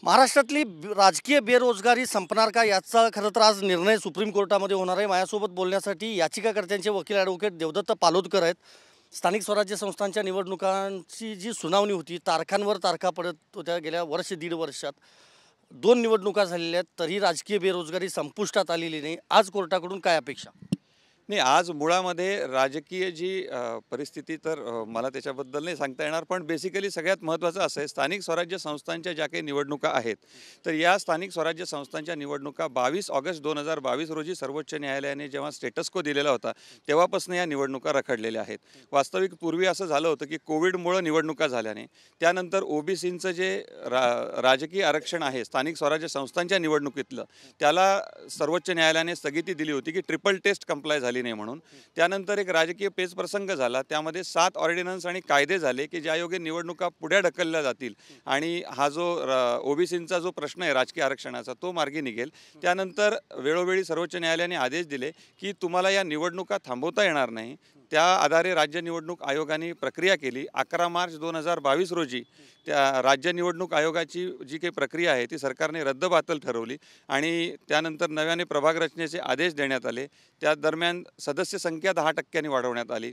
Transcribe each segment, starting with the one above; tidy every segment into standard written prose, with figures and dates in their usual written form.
महाराष्ट्रातली राजकीय बेरोजगारी संपणार का याचा खरं तर आज निर्णय सुप्रीम कोर्टामध्ये होणार आहे। माझ्यासोबत बोलण्यासाठी याचिकाकर्त्यांचे वकील ॲडव्होकेट देवदत्त पालोदकर आहेत। स्थानिक स्वराज्य संस्थांच्या निवडणुकांची जी सुनावणी होती, तारखांवर तारखा पडत होत्या। गेल्या वर्ष दीड वर्षात 2 निवडणुका झालेल्या आहेत, तरी राजकीय बेरोजगारी संपुष्टात आलेली नाही। आज कोर्टाकडून काय अपेक्षा? नाही, आज मुळामध्ये राजकीय जी परिस्थिती तर मला त्याच्याबद्दल नाही सांगता येणार, पण बेसिकली सगळ्यात महत्त्वाचं असं आहे, स्थानिक स्वराज्य संस्थांच्या ज्या काही निवडणुका आहेत, तर या स्थानिक स्वराज्य संस्थांच्या निवडणुका 22 ऑगस्ट 2022 रोजी सर्वोच्च न्यायालयाने जेव्हा स्टेटस को दिलेला होता, तेव्हापासून या निवडणुका रखडलेल्या आहेत। वास्तविक पूर्वी असं झालं होतं की कोविडमुळे निवडणुका झाल्याने त्यानंतर ओबीसींचं जे राजकीय आरक्षण आहे स्थानिक स्वराज्य संस्थांच्या निवडणुकीतलं, त्याला सर्वोच्च न्यायालयाने स्थगिती दिली होती की ट्रिपल टेस्ट कंप्लाय झाली नाही म्हणून। त्यानंतर एक राजकीय पेच प्रसंग झाला, त्यामध्ये 7 ऑर्डिनन्स आणि कायदे झाले की ज्यायोगे निवडणुका पुढे ढकलल्या जातील आणि हा जो ओबीसींचा जो प्रश्न आहे राजकीय आरक्षणाचा तो मार्गी निघेल। त्यानंतर वेळोवेळी सर्वोच्च न्यायालयाने आदेश दिले की तुम्हाला या निवडणुका थांबवता येणार नाही। त्या आधारे राज्य निवडणूक आयोगाने प्रक्रिया केली। 11 मार्च 2022 रोजी त्या राज्य निवडणूक आयोगाची जी काही प्रक्रिया आहे ती सरकारने रद्दबातल ठरवली आणि त्यानंतर नव्याने प्रभाग रचनेचे आदेश देण्यात आले। त्या दरम्यान सदस्य संख्या 10% वाढवण्यात आली।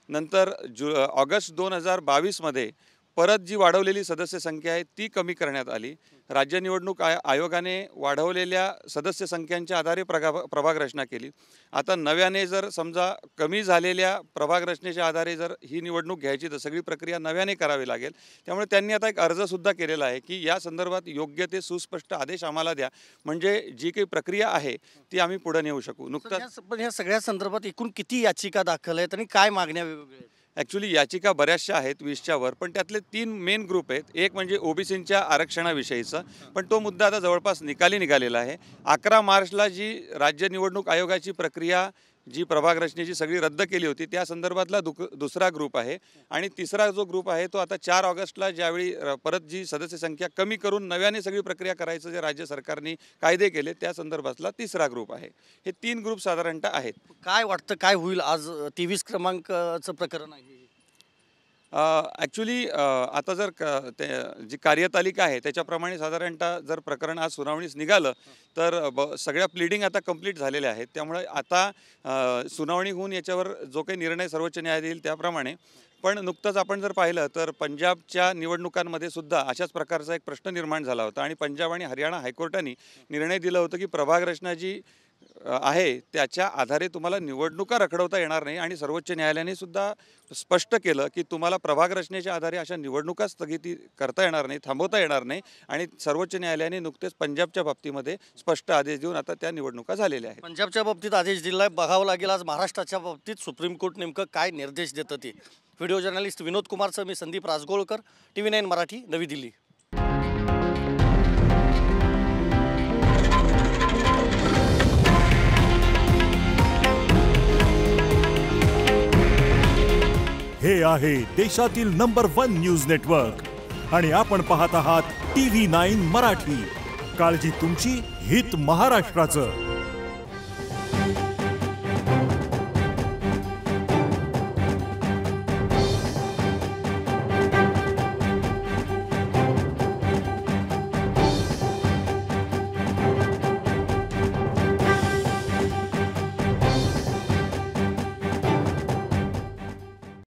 नंतर ऑगस्ट 2022 मध्ये परत जी वाढवलेली सदस्य संख्या आहे ती कमी करण्यात आली। राज्य निवडणूक आयोगाने वाढवलेल्या सदस्य संख्यांच्या आधारे प्रभाग रचना केली। आता नव्याने जर समजा कमी झालेल्या प्रभाग रचनेच्या आधारे जर ही निवडणूक घ्यायची तर सगळी प्रक्रिया नव्याने करावी लागेल। त्यामुळे त्यांनी आता एक अर्जसुद्धा केलेला आहे की या संदर्भात योग्य ते सुस्पष्ट आदेश आम्हाला द्या, म्हणजे जी काही प्रक्रिया आहे ती आम्ही पुढे नेऊ शकू। नुकताच पण या सगळ्या संदर्भात एकूण किती याचिका दाखल आहेत आणि काय मागण्या वेगवेगळ्या आहेत? ॲक्च्युली याचिका बऱ्याचशा आहेत, 20च्या वर, पण त्यातले 3 मेन ग्रुप आहेत। एक म्हणजे ओबीसींच्या आरक्षणाविषयीचा, पण तो मुद्दा आता जवळपास निकाली निघालेला आहे। 11 मार्चला जी राज्य निवडणूक आयोगाची प्रक्रिया जी प्रभाग रचनेची सगळी रद्द केली होती त्या संदर्भातला दुसरा ग्रुप आहे आणि तिसरा जो ग्रुप आहे तो आता 4 ऑगस्टला ज्यावेळी परत जी सदस्य संख्या कमी करून नव्याने सगळी प्रक्रिया करायचं जे राज्य सरकारने कायदे केले त्या संदर्भातला तिसरा ग्रुप आहे। हे 3 ग्रुप साधारणतः आहेत। काय वाटतं काय होईल? आज 23 क्रमांकाचं प्रकरण आहे। ॲक्च्युली आता जर जी कार्यतालिका आहे त्याच्याप्रमाणे साधारणतः जर प्रकरण आज सुनावणीस निघालं तर सगळ्या प्लीडिंग आता कंप्लीट झालेल्या आहेत। त्यामुळे आता सुनावणी होऊन याच्यावर जो काही निर्णय सर्वोच्च न्यायालय देईल त्याप्रमाणे। पण नुकतंच आपण जर पाहिलं तर पंजाबच्या निवडणुकांमध्ये सुद्धा अशाच प्रकारचा एक प्रश्न निर्माण झाला होता आणि पंजाब आणि हरियाणा हायकोर्टाने निर्णय दिला होता की प्रभाग रचना जी आहे त्याच्या आधारे तुम्हाला निवडणुका रखडवता येणार नाही आणि सर्वोच्च न्यायालयाने सुद्धा स्पष्ट केलं की तुम्हाला प्रभाग रचनेच्या आधारे अशा निवडणुका स्थगिती करता येणार नाही, थांबवता येणार नाही। आणि सर्वोच्च न्यायालयाने नुकतेच पंजाबच्या बाबतीमध्ये स्पष्ट आदेश देऊन आता त्या निवडणुका झालेल्या आहेत। पंजाबच्या बाबतीत आदेश दिलाय, बघावं लागेल आज महाराष्ट्राच्या बाबतीत सुप्रीम कोर्ट नेमकं काय निर्देश देतं ते। व्हिडिओ जर्नलिस्ट विनोद कुमारसह मी संदीप राजगोळकर, TV9 मराठी, नवी दिल्ली। हे आहे देशातील नंबर 1 न्यूज नेटवर्क आणि आपण पाहत आहात TV9 मराठी। काळजी तुमची, हित महाराष्ट्राचं।